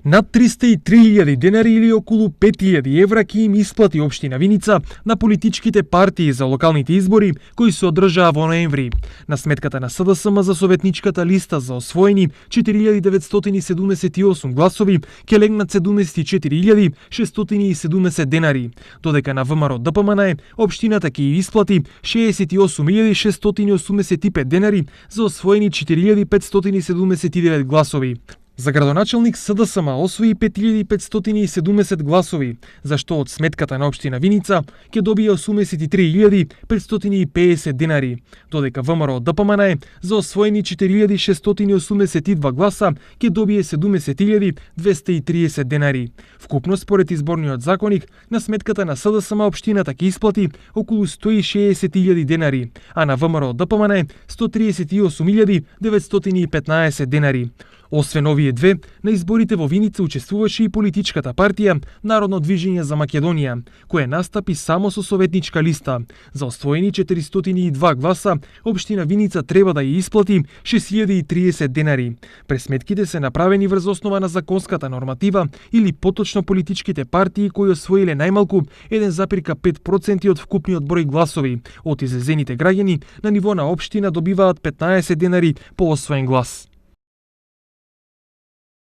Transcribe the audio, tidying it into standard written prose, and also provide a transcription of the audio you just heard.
Над 303.000 денари или околу 5.000 евра ќе им исплати општина Виница на политичките партии за локалните избори кои се одржаа во ноември. На сметката на СДСМ за советничката листа за освоени 4.978 гласови ќе легнат 74.670 денари, додека на ВМРО ДПМН општината ќе ја исплати 68.685 денари за освоени 4.579 гласови. За градоначелник СДСМ освои 5570 гласови, за што од сметката на општина Виница ќе добие 83.550 денари, додека ВМРО ДПМН за освоени 4682 гласа ќе добие 70.230 денари. Вкупно според изборниот законник, на сметката на СДСМ општината ќе исплати околу 160.000 денари, а на ВМРО ДПМН 138.915 денари. Освен овие две, на изборите во Виница учествуваше и политичката партија Народно движење за Македонија, која настапи само со советничка листа. За освоени 402 гласа, општина Виница треба да ја исплати 6030 денари. Пресметките се направени врз основа на законската норматива или поточно политичките партии кои освоиле најмалку 1,5% од вкупниот број гласови од излезените граѓани на ниво на општина добиваат 15 денари по освоен глас.